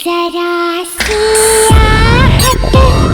जरा सी आहट होती है।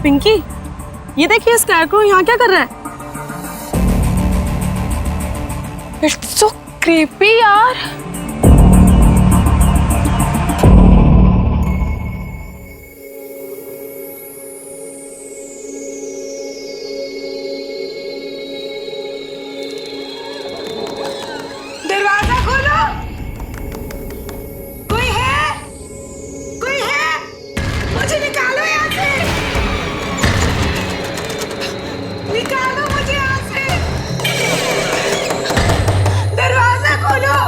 पिंकी, ये देखिए स्कैरक्रो यहाँ क्या कर रहा है? इट्स सो क्रीपी यार। दरवाजा खोलो। कोई है? कोई है? मुझे निकालो यहाँ से। निकालो मुझे यहाँ से। दरवाजा खोलो।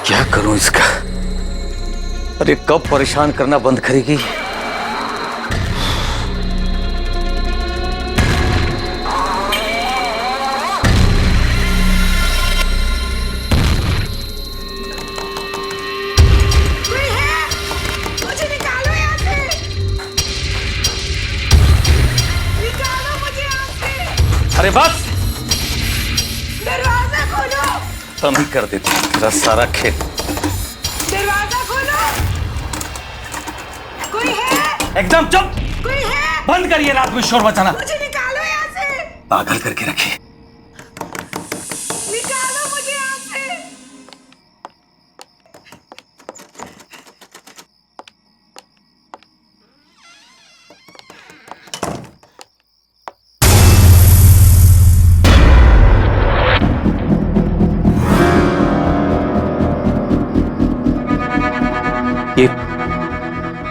क्या करूं इसका? अरे कब परेशान करना बंद करेगी? कोई है? मुझे निकालो यहाँ से। निकालो मुझे यहाँ से। अरे बस दरवाजा खोलो। तुम ही कर देती तेरा सारा खेल। दरवाजा खोलो। कोई है? एकदम चुप। कोई है? बंद करिए रात में शोर मचाना। मुझे निकालो यहाँ से। पागल करके रखिए। निकालो मुझे यहाँ से।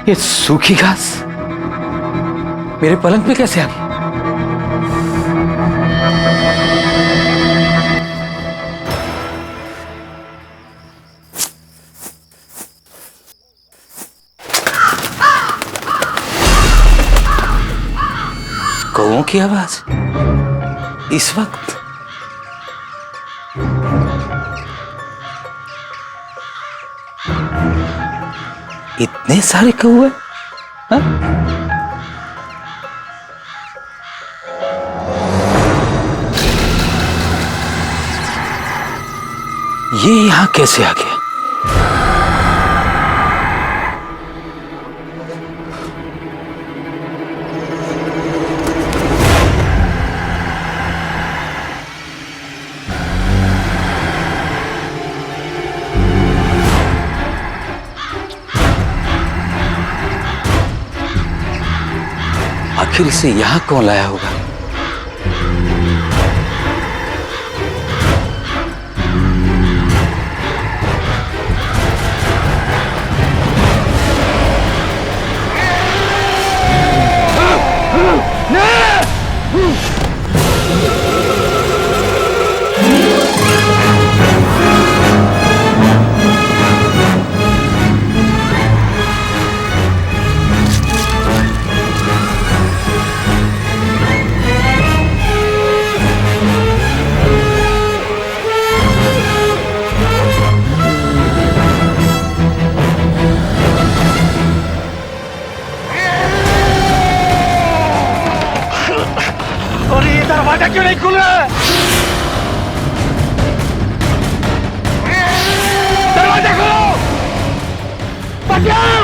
ये सूखी घास मेरे पलंग पे कैसे आ गई? कौओं की आवाज इस वक्त? इतने सारे कौए? हाँ? ये यहां कैसे आ गया? आखिर इसे यहां कौन लाया होगा? और ये दरवाजा क्यों नहीं खुल रहा है? दरवाजा खोलो! बचाओ!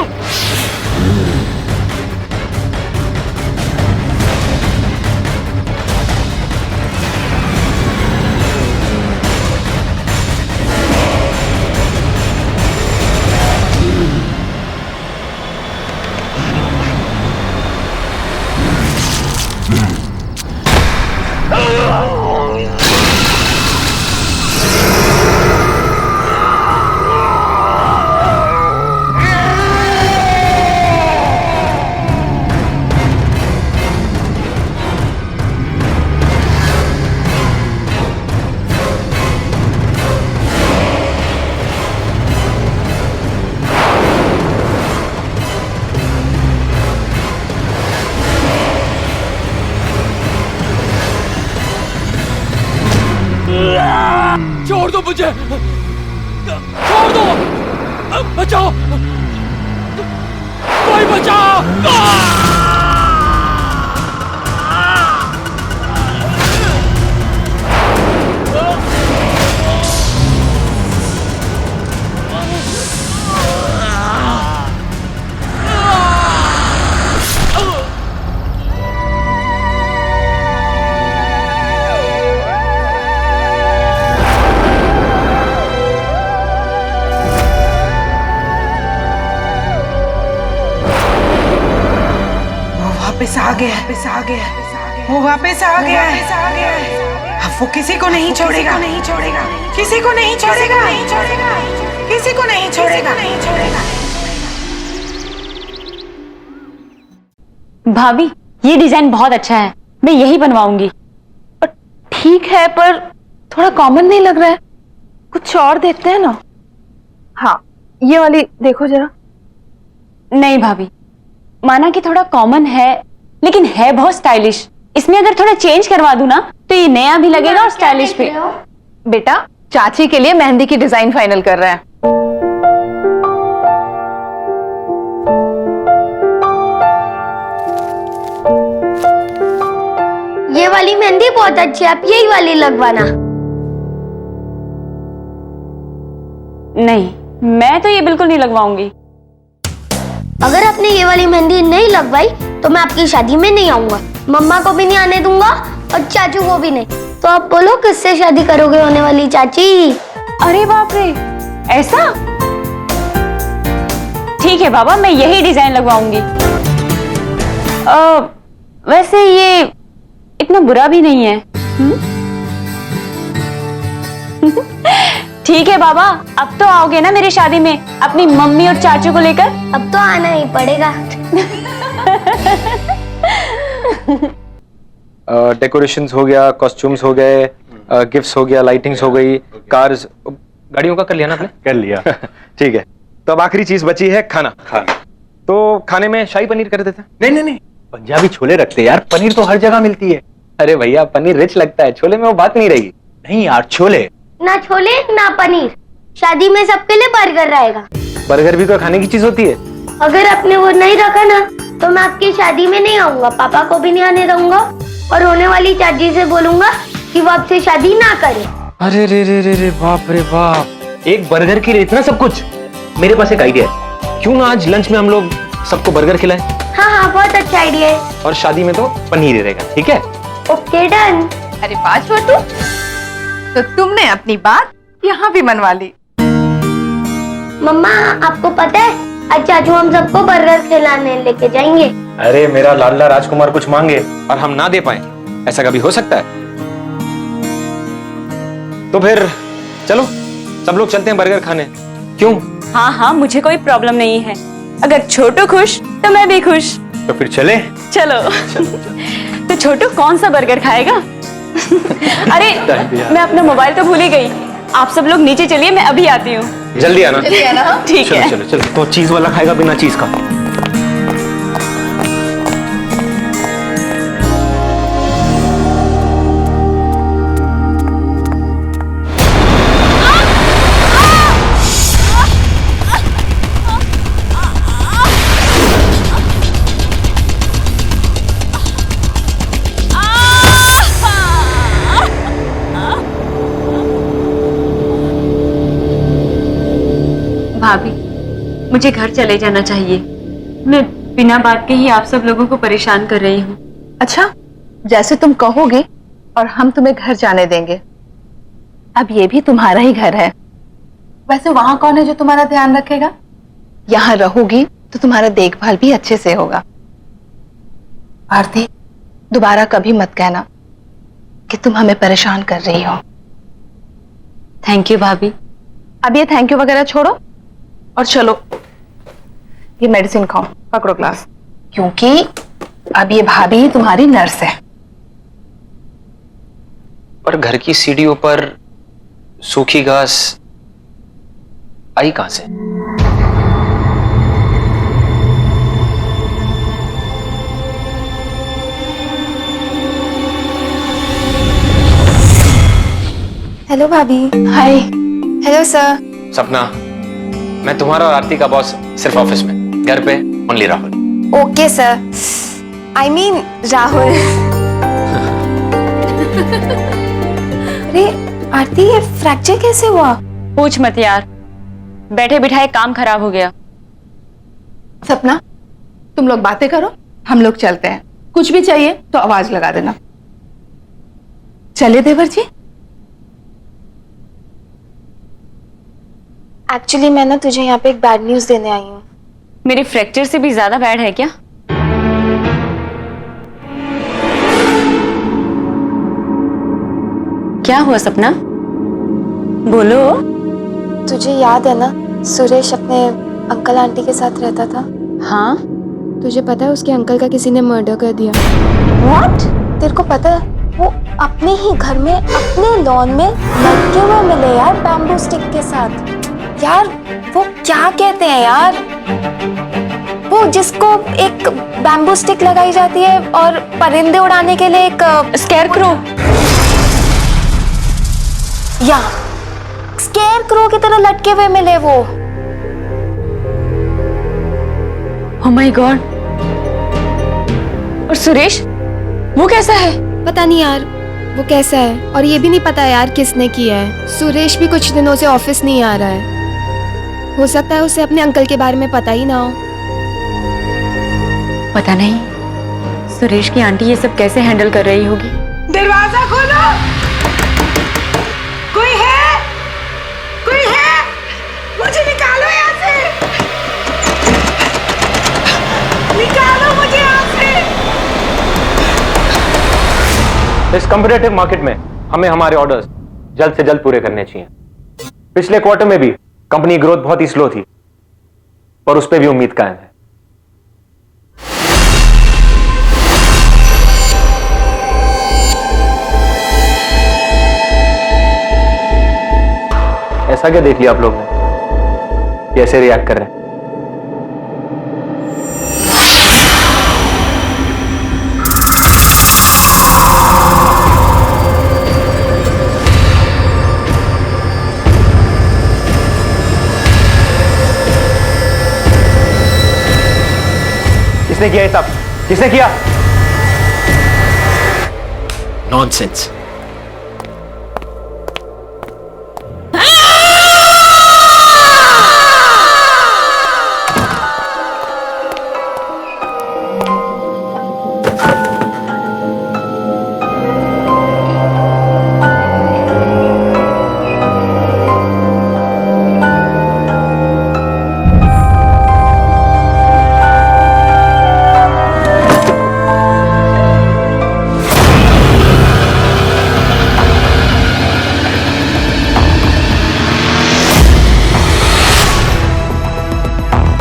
छोड़ दो मुझे, छोड़ दो, बचाओ, कोई बचाओ। वापस आ गया, वापस आ गया, वो वापस आ गया है। अब वो किसी को नहीं छोड़ेगा, नहीं छोड़ेगा, किसी को नहीं छोड़ेगा, नहीं छोड़ेगा, किसी को नहीं छोड़ेगा, नहीं छोड़ेगा। भाभी, ये डिजाइन बहुत अच्छा है, मैं यही बनवाऊंगी। ठीक है, पर थोड़ा कॉमन नहीं लग रहा है, कुछ और देखते हैं ना। हाँ, ये वाली देखो जरा। नहीं भाभी, माना कि थोड़ा कॉमन है, लेकिन है बहुत स्टाइलिश। इसमें अगर थोड़ा चेंज करवा दूं ना, तो ये नया भी लगेगा और स्टाइलिश भी। बेटा, चाची के लिए मेहंदी की डिजाइन फाइनल कर रहे हैं। ये वाली मेहंदी बहुत अच्छी है, आप यही वाली लगवाना। नहीं, मैं तो ये बिल्कुल नहीं लगवाऊंगी। अगर आपने ये वाली मेहंदी नहीं लगवाई तो मैं आपकी शादी में नहीं आऊंगा, मम्मा को भी नहीं आने दूंगा और चाचू को भी नहीं। तो आप बोलो किससे शादी करोगे होने वाली चाची? अरे बाप रे, ऐसा? ठीक है बाबा, मैं यही डिजाइन लगवाऊंगी। वैसे ये इतना बुरा भी नहीं है। ठीक है बाबा, अब तो आओगे ना मेरी शादी में अपनी मम्मी और चाचू को लेकर? अब तो आना ही पड़ेगा। डेकोरेशंस हो गया, कॉस्ट्यूम्स हो गए, गिफ्ट्स हो गया, लाइटिंग्स हो गई, कार्स, गाड़ियों का कर लिया ना आपने? कर लिया। ठीक है, तो अब आखिरी चीज बची है खाना। तो खाने में शाही पनीर कर देते हैं? नहीं नहीं नहीं, पंजाबी छोले रखते हैं यार, पनीर तो हर जगह मिलती है। अरे भैया, पनीर रिच लगता है, छोले में वो बात नहीं रहेगी। नहीं यार, छोले ना छोले ना पनीर, शादी में सबके लिए बर्गर रहेगा। बर्गर भी तो खाने की चीज होती है। अगर आपने वो नहीं रखा ना तो मैं आपकी शादी में नहीं आऊंगा, पापा को भी नहीं आने दूंगा और होने वाली चाची से बोलूंगा कि वो आपसे शादी ना करे। अरे रे रे रे रे, बाप रे बाप, एक बर्गर के लिए इतना सब कुछ। मेरे पास एक आइडिया है, क्यों ना आज लंच में हम लोग सबको बर्गर खिलाएं? हाँ हाँ, बहुत अच्छा आइडिया है। और शादी में तो पनीर ही रहेगा, ठीक है? Okay, done. अरे वाह छोटू, तो तुमने अपनी बात यहाँ भी मनवा ली। मम्मा, आपको पता है आज चाचू हम सबको बर्गर खिलाने लेके जाएंगे। अरे मेरा लाडला राजकुमार कुछ मांगे और हम ना दे पाए, ऐसा कभी हो सकता है? तो फिर चलो सब लोग चलते हैं बर्गर खाने। क्यों? हाँ हाँ, मुझे कोई प्रॉब्लम नहीं है। अगर छोटू खुश तो मैं भी खुश। तो फिर चले। चलो। तो छोटू कौन सा बर्गर खाएगा? अरे मैं अपना मोबाइल तो भूल ही गई। आप सब लोग नीचे चलिए, मैं अभी आती हूँ। जल्दी आना। ठीक चलो है। चलो चलो। तो चीज वाला खाएगा बिना चीज का? भाभी, मुझे घर चले जाना चाहिए। मैं बिना बात के ही आप सब लोगों को परेशान कर रही हूँ। अच्छा, जैसे तुम कहोगी और हम तुम्हें घर जाने देंगे। अब ये भी तुम्हारा ही घर है। वैसे वहां कौन है जो तुम्हारा ध्यान रखेगा? यहाँ रहोगी तो तुम्हारा देखभाल भी अच्छे से होगा। आरती, दोबारा कभी मत कहना कि तुम हमें परेशान कर रही हो। थैंक यू भाभी। अब ये थैंक यू वगैरह छोड़ो और चलो ये मेडिसिन खाओ, पकड़ो ग्लास, क्योंकि अब ये भाभी तुम्हारी नर्स है। पर घर की सीढ़ियों पर सूखी घास आई कहां से? हेलो भाभी। हाय। Hello sir. सपना, मैं तुम्हारा और आरती का बॉस सिर्फ ऑफिस में, घर पे only Rahul. Okay sir, I mean Rahul. अरे आरती, ये फ्रैक्चर कैसे हुआ? पूछ मत यार, बैठे बिठाए काम खराब हो गया। सपना, तुम लोग बातें करो, हम लोग चलते हैं। कुछ भी चाहिए तो आवाज लगा देना। चलिए देवर जी। एक्चुअली मैं ना तुझे यहाँ पे एक बैड न्यूज देने आई हूँ। मेरे फ्रैक्चर से भी ज्यादा बैड है क्या? क्या हुआ सपना, बोलो। तुझे याद है ना, सुरेश अपने अंकल आंटी के साथ रहता था। हाँ। तुझे पता है उसके अंकल का किसी ने मर्डर कर दिया। व्हाट? तेरे को पता है, वो अपने ही घर में अपने लॉन में लटके हुए मिले यार, बैम्बू स्टिक के साथ। यार वो क्या कहते हैं यार, वो जिसको एक बैम्बू स्टिक लगाई जाती है और परिंदे उड़ाने के लिए एक स्केयरक्रो। या स्केयरक्रो की तरह लटके हुए मिले वो। Oh my God. और सुरेश, वो कैसा है? पता नहीं यार वो कैसा है, और ये भी नहीं पता यार किसने किया है। सुरेश भी कुछ दिनों से ऑफिस नहीं आ रहा है। हो सकता है उसे अपने अंकल के बारे में पता ही ना हो। पता नहीं सुरेश की आंटी ये सब कैसे हैंडल कर रही होगी। दरवाजा खोलो, कोई है? कोई है? मुझे निकालो यहाँ से, निकालो मुझे यहाँ से। इस कम्पिटिटिव मार्केट में हमें हमारे ऑर्डर्स जल्द से जल्द पूरे करने चाहिए। पिछले क्वार्टर में भी कंपनी ग्रोथ बहुत ही स्लो थी, पर उस पर भी उम्मीद कायम है। ऐसा क्या देख लिया आप लोग ने, कैसे रिएक्ट कर रहे हैं? किसने किया ये सब? किसने किया? नॉनसेंस।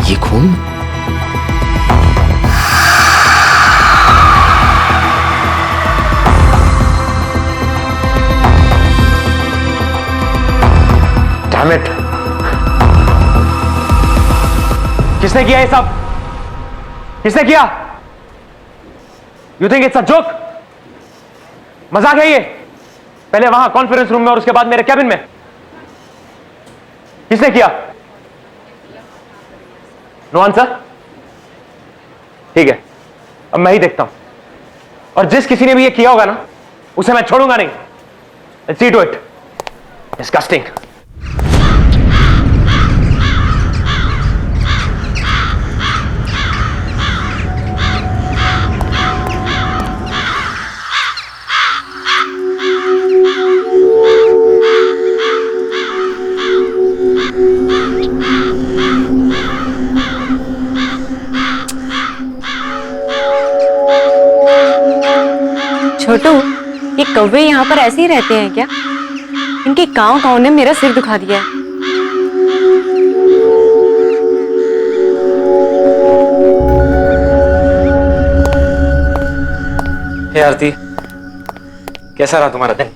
ये खून? Damn it! किसने किया ये सब? किसने किया? You think it's a joke? मजाक है ये? पहले वहां कॉन्फ्रेंस रूम में और उसके बाद मेरे कैबिन में। किसने किया? No answer? ठीक है, अब मैं ही देखता हूं, और जिस किसी ने भी ये किया होगा ना, उसे मैं छोड़ूंगा नहीं। Let's see to it. Disgusting. छोटू, ये कौवे यहाँ पर ऐसे ही रहते हैं क्या? इनकी काव काव ने मेरा सिर दुखा दिया है। हे आरती, कैसा रहा तुम्हारा दिन?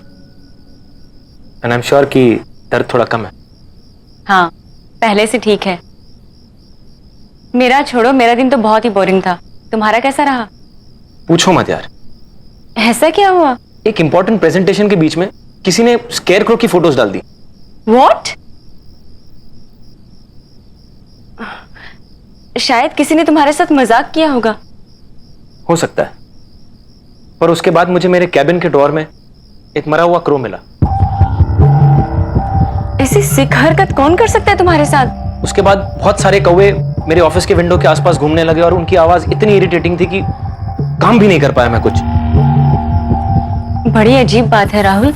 एंड आई एम श्योर कि दर्द थोड़ा कम है। हाँ, पहले से ठीक है। मेरा छोड़ो, मेरा दिन तो बहुत ही बोरिंग था। तुम्हारा कैसा रहा? पूछो मत यार। ऐसा क्या हुआ? एक इंपॉर्टेंट प्रेजेंटेशन के बीच में किसी ने स्केयरक्रो की फोटोज डाल दी। What? शायद किसी ने तुम्हारे साथ मजाक किया होगा। हो सकता है, पर उसके बाद मुझे मेरे कैबिन के ड्रॉअर में एक मरा हुआ क्रो मिला। ऐसी सिक हरकत कौन कर सकता है तुम्हारे साथ? उसके बाद बहुत सारे कौवे मेरे ऑफिस के विंडो के आसपास घूमने लगे और उनकी आवाज इतनी इरिटेटिंग थी कि काम भी नहीं कर पाया मैं कुछ। बड़ी अजीब बात है राहुल,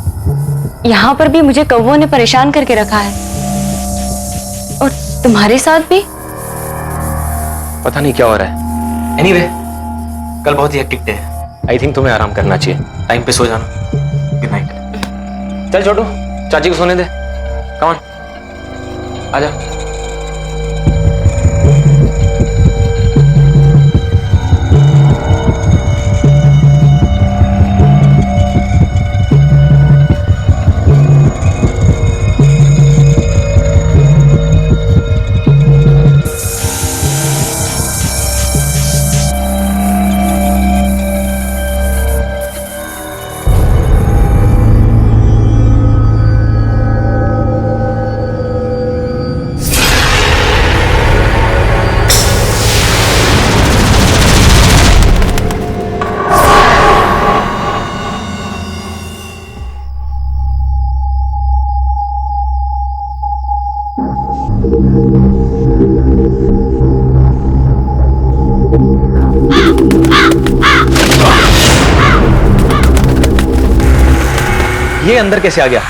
यहाँ पर भी मुझे कौवों ने परेशान करके रखा है और तुम्हारे साथ भी। पता नहीं क्या हो रहा है। एनीवे, कल बहुत ही हेक्टिक डे है। आई थिंक तुम्हें आराम करना चाहिए। टाइम पे सो जाना। Good night. चल छोटू, चाची को सोने दे। कम ऑन, आजा। ये अंदर कैसे आ गया?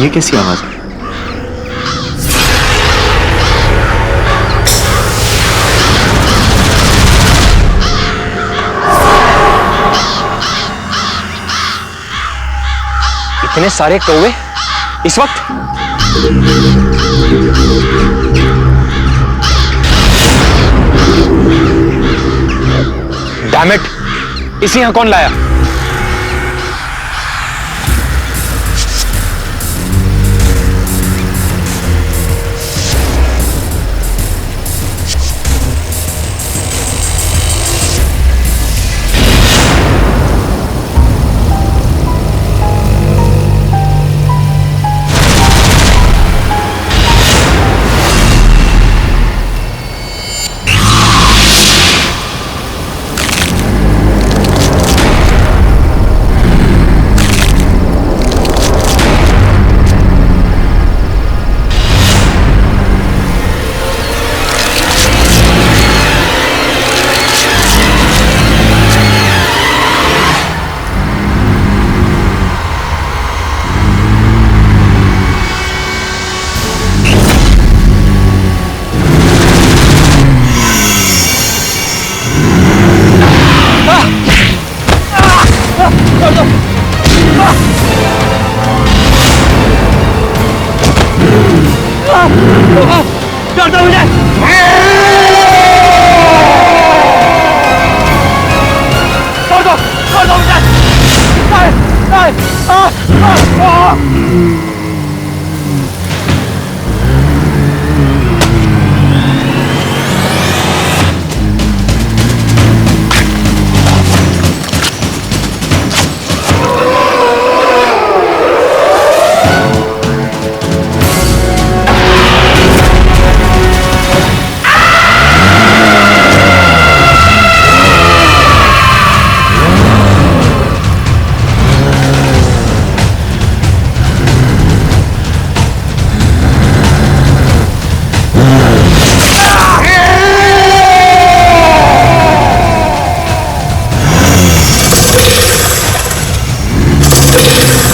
ये कैसी आवाज है? इतने सारे कौवे इस वक्त? डैम इट, इसे यहां कौन लाया?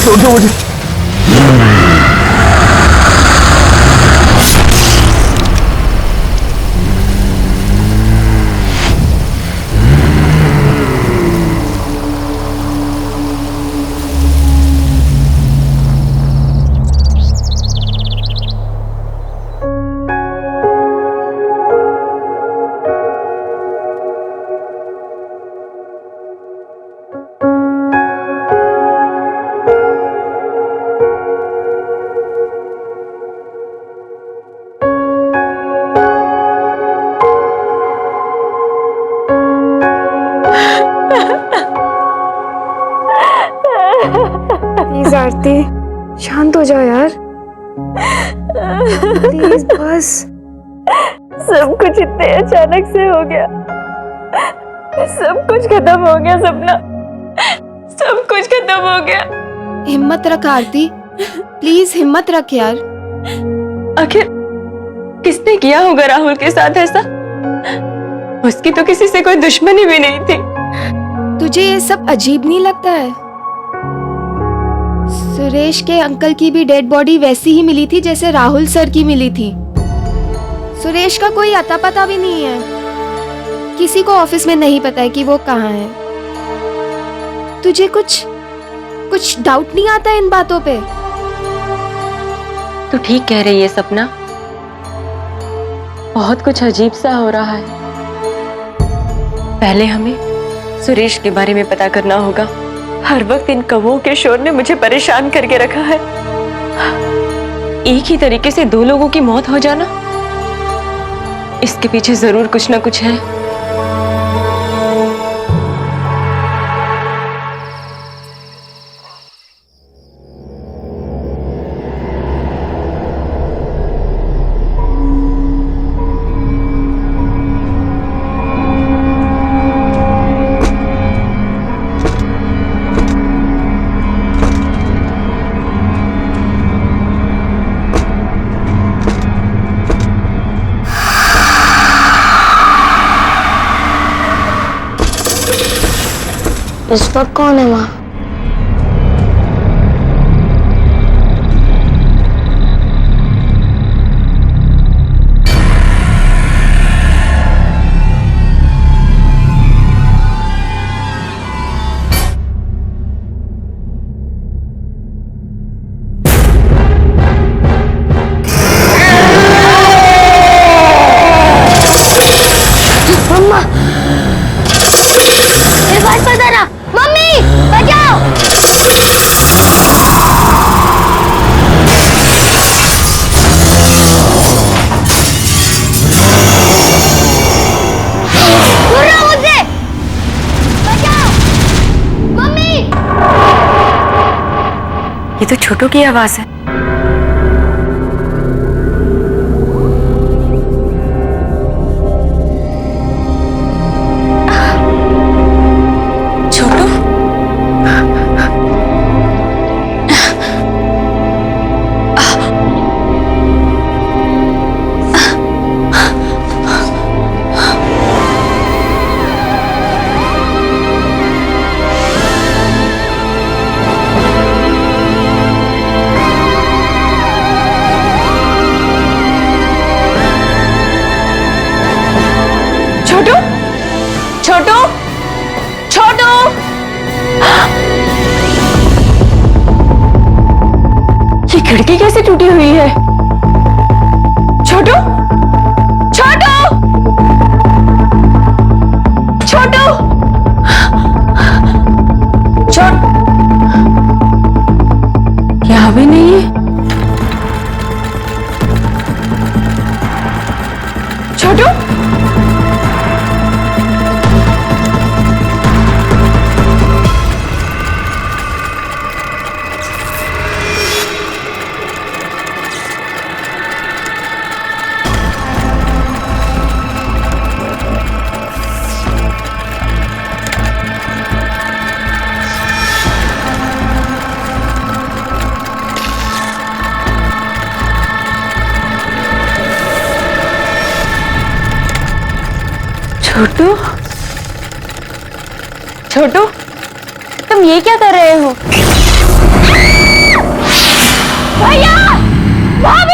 छोड़ दो मुझे। जा यार, प्लीज बस। सब कुछ इतने अचानक से हो गया, सब कुछ खत्म हो गया सपना, सब कुछ खत्म हो गया। हिम्मत रख आरती, प्लीज हिम्मत रख यार। आखिर किसने किया होगा राहुल के साथ ऐसा? उसकी तो किसी से कोई दुश्मनी भी नहीं थी। तुझे ये सब अजीब नहीं लगता है? सुरेश के अंकल की भी डेड बॉडी वैसी ही मिली थी जैसे राहुल सर की मिली थी। सुरेश का कोई अता पता भी नहीं है, किसी को ऑफिस में नहीं पता है कि वो कहाँ है। तुझे कुछ डाउट नहीं आता इन बातों पे? तू ठीक कह रही है सपना, बहुत कुछ अजीब सा हो रहा है। पहले हमें सुरेश के बारे में पता करना होगा। हर वक्त इन कौवों के शोर ने मुझे परेशान करके रखा है। एक ही तरीके से दो लोगों की मौत हो जाना, इसके पीछे जरूर कुछ ना कुछ है। इस वक्त कौन है वहाँ? मम्मा, मेरे पास पता ना। मम्मी बचाओ। दूर रहो मुझसे, बचाओ मम्मी। ये तो छोटू की आवाज है। छोटू, छोटू, ये खिड़की कैसे टूटी हुई है? छोटू, छोटू, छोटू, यहाँ भी नहीं है। छोटू, छोटू, छोटू, तुम ये क्या कर रहे हो? भैया, भाभी!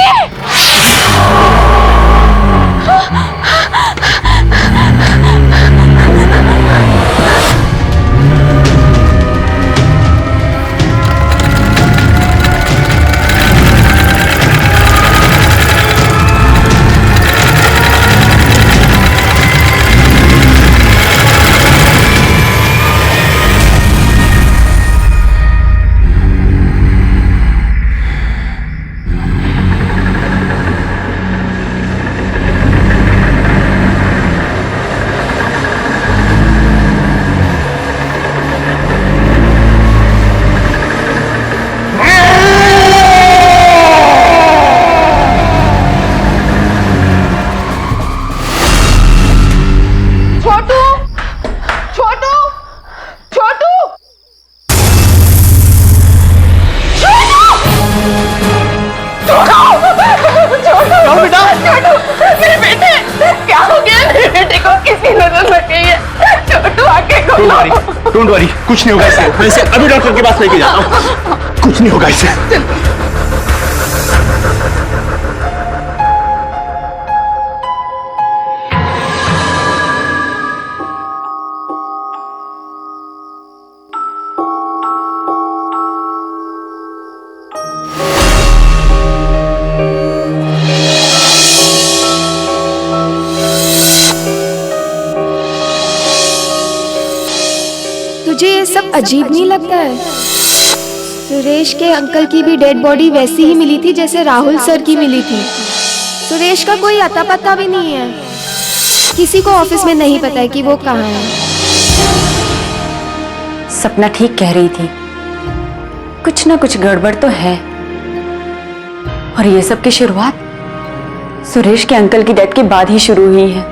डोंट वरी, कुछ नहीं होगा इसे। मैं इसे अभी डॉक्टर के पास लेके जाता हूँ। कुछ नहीं होगा इसे। तुझे ये सब अजीब नहीं लगता है? सुरेश के अंकल की भी डेड बॉडी वैसी ही मिली थी जैसे राहुल सर की मिली थी। सुरेश का कोई अता पता भी नहीं है। किसी को ऑफिस में नहीं पता है कि वो कहाँ है। सपना ठीक कह रही थी, कुछ ना कुछ गड़बड़ तो है। और ये सब की शुरुआत सुरेश के अंकल की डेथ के बाद ही शुरू हुई है।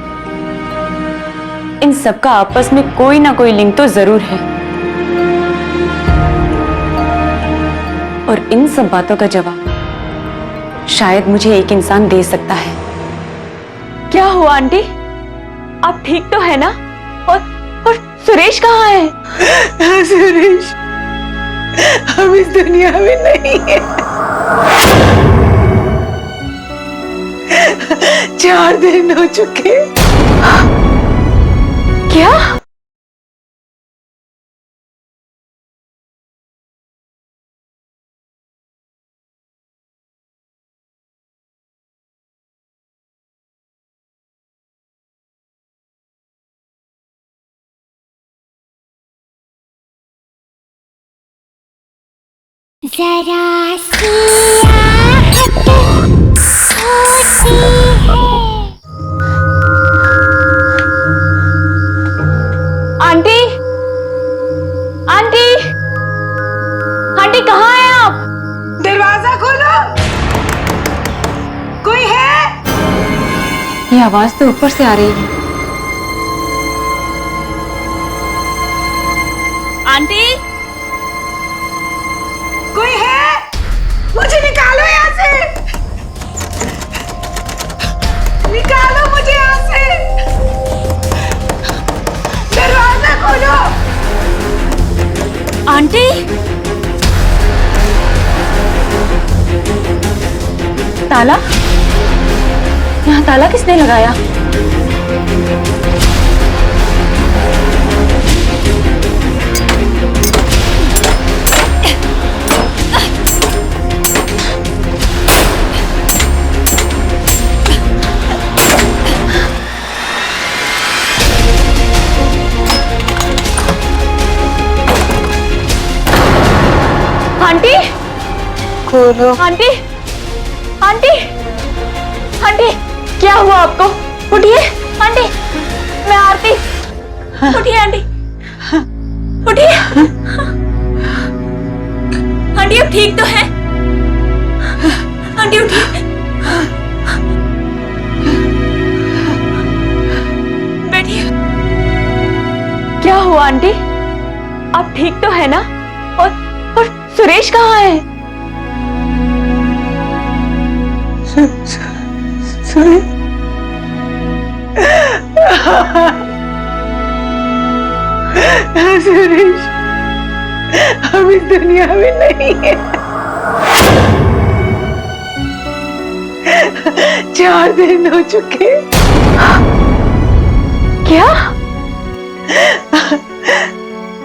इन सब का आपस में कोई ना कोई लिंक तो जरूर है, और इन सब बातों का जवाब शायद मुझे एक इंसान दे सकता है। क्या हुआ आंटी, आप ठीक तो है ना? और सुरेश कहाँ है? सुरेश हम इस दुनिया में नहीं है। 4 दिन हो चुके। क्या? जरा सी आहट होती है। आंटी, आंटी, आंटी कहाँ हैं आप? दरवाजा खोलो, कोई है? ये आवाज तो ऊपर से आ रही है। आंटी, कोई है? मुझे निकालो यहाँ से, निकालो मुझे यहाँ से। दरवाजा खोलो। आंटी, ताला? यहाँ ताला किसने लगाया? आंटी, खोलो। आंटी, आंटी, आंटी, क्या हुआ आपको? उठिए आंटी, मैं आरती। उठिए आंटी, उठिए। आंटी अब ठीक तो है? आंटी उठिए, बैठिए। क्या हुआ आंटी, आप ठीक तो है ना? और सुरेश कहाँ है? सुरेश हम इस दुनिया में नहीं है। 4 दिन हो चुके। क्या?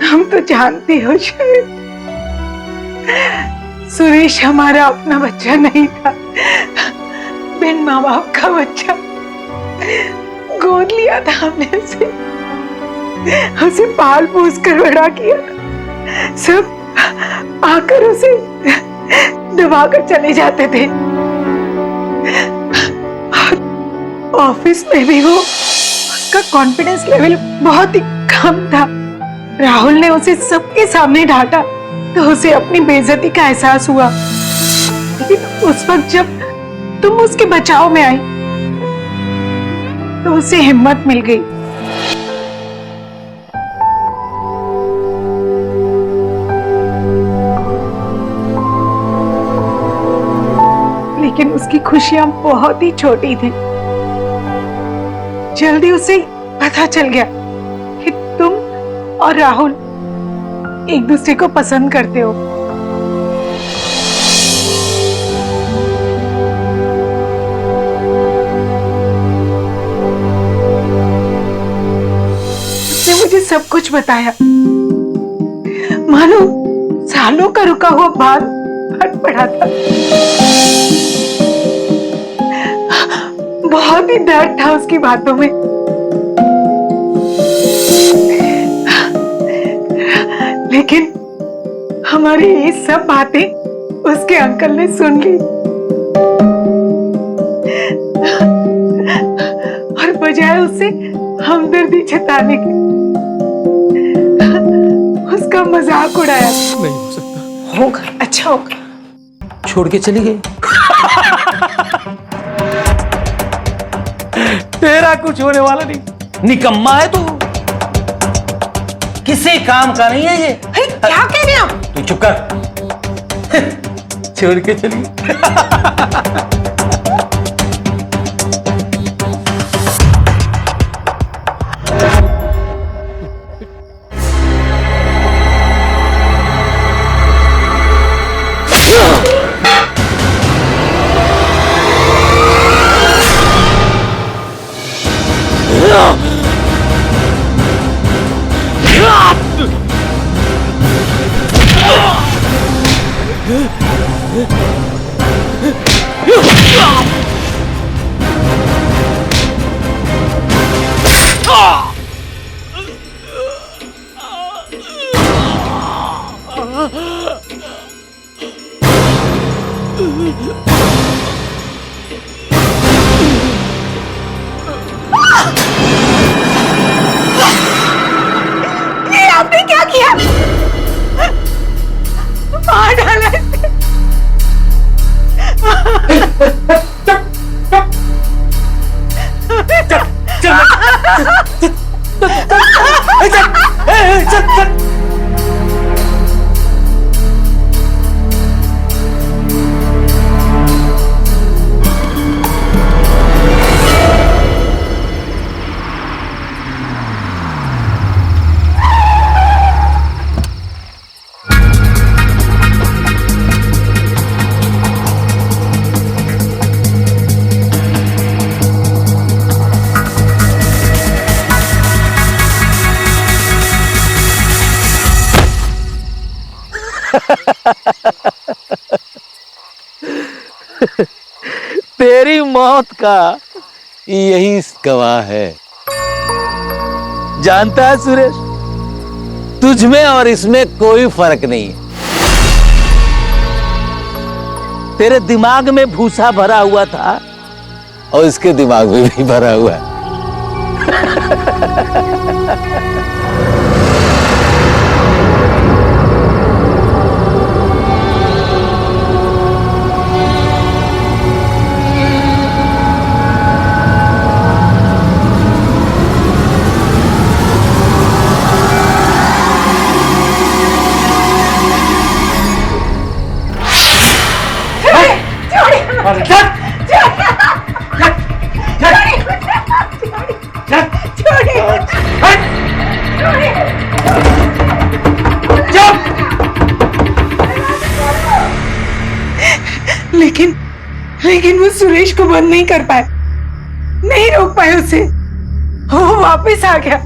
हम तो जानती हो शायद, सुरेश हमारा अपना बच्चा नहीं था, बिन माँ बाप का बच्चा। गोद लिया था हमने उसे पाल पोस कर बड़ा किया था। सब आकर उसे दबा कर चले जाते थे। ऑफिस में भी वो, उसका कॉन्फिडेंस लेवल बहुत ही कम था। राहुल ने उसे सबके सामने डांटा तो उसे अपनी बेइज्जती का एहसास हुआ। लेकिन उस वक्त जब तुम उसके बचाव में आई तो उसे हिम्मत मिल गई। लेकिन उसकी खुशियां बहुत ही छोटी थी। जल्दी उसे पता चल गया कि तुम और राहुल एक दूसरे को पसंद करते हो। उसने मुझे सब कुछ बताया। मानो सालों का रुका हुआ भाग फट पड़ा था। बहुत ही दर्द था उसकी बातों में। लेकिन हमारी ये सब बातें उसके अंकल ने सुन ली और बजाय उससे हमदर्दी जताने के उसका मजाक उड़ाया। नहीं हो सकता। होगा, अच्छा होगा। छोड़ के चली गई। तेरा कुछ होने वाला नहीं, निकम्मा है तू, किसी काम का नहीं है ये। क्या कह रहे हो आप? तू चुप कर। छोड़ के चली गई। ये आपने क्या किया? मार डाला इसे। तेरी मौत का यही गवाह है। जानता है सुरेश, तुझमें और इसमें कोई फर्क नहीं है। तेरे दिमाग में भूसा भरा हुआ था और इसके दिमाग में भी भरा हुआ है। लेकिन वो सुरेश को बंद नहीं कर पाए, नहीं रोक पाए उसे। वो वापस आ गया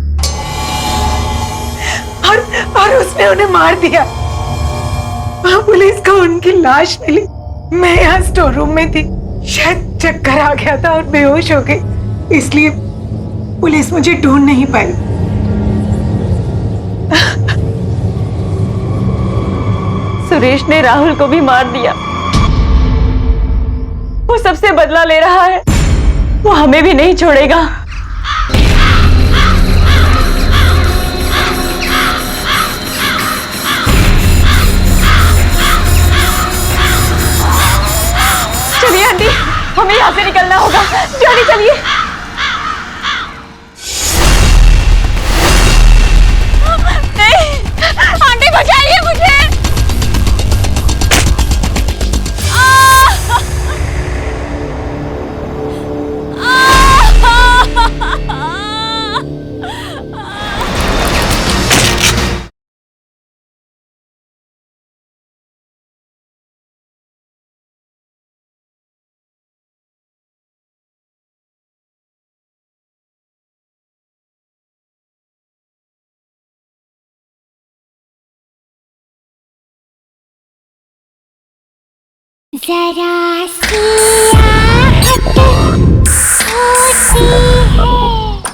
और उसने उन्हें मार दिया। वहां पुलिस को उनकी लाश मिली। मैं यहाँ स्टोर रूम में थी, शायद चक्कर आ गया था और बेहोश हो गई, इसलिए पुलिस मुझे ढूंढ नहीं पाई। सुरेश ने राहुल को भी मार दिया। वो सबसे बदला ले रहा है। वो हमें भी नहीं छोड़ेगा। चलिए आंटी, हमें यहाँ से निकलना होगा। जल्दी चलिए। जरा सी आहट होती है।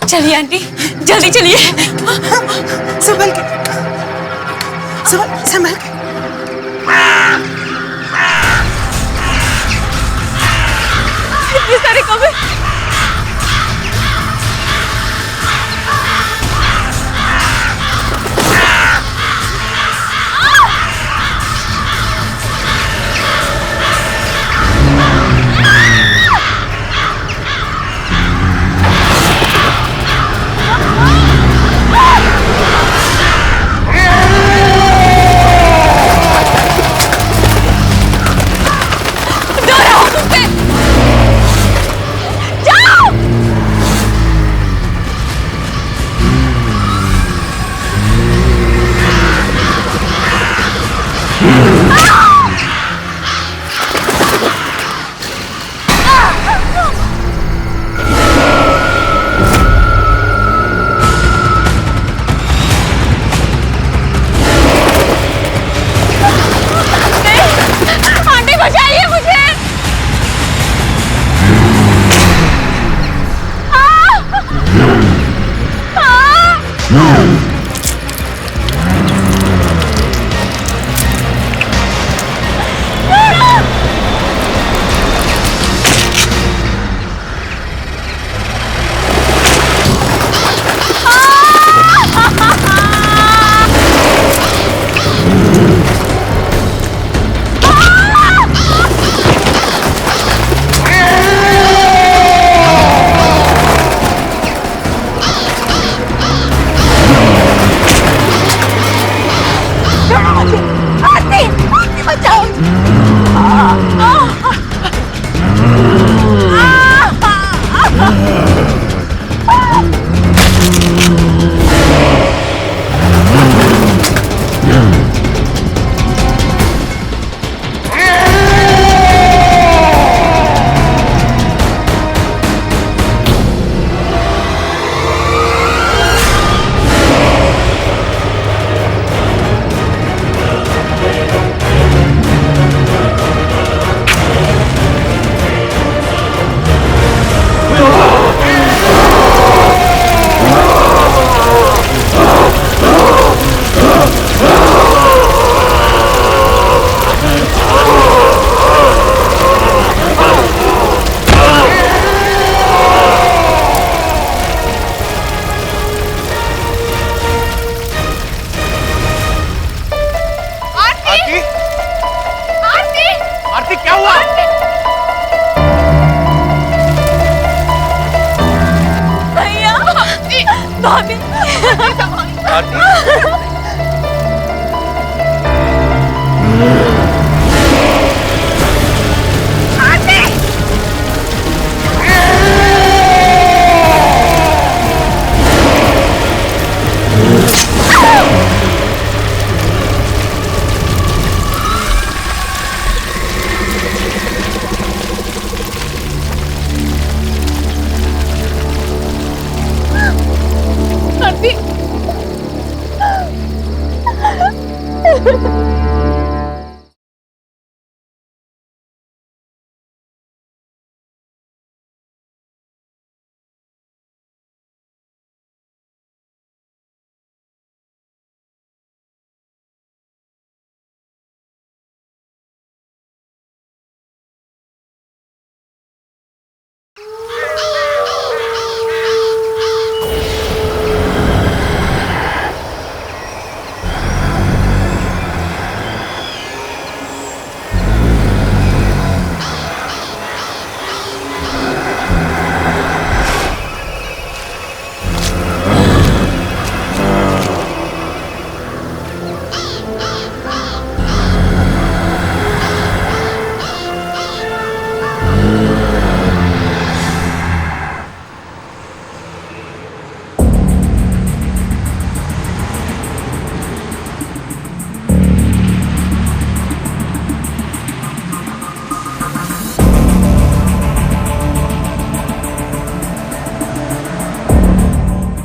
चलिए आंटी, जल्दी चलिए। संभल के, संभल के। इतनी सारी कब्र।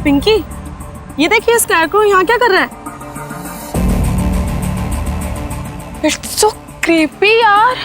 पिंकी, ये देखिए स्कैरक्रो यहाँ क्या कर रहा है? इट्स सो क्रीपी यार।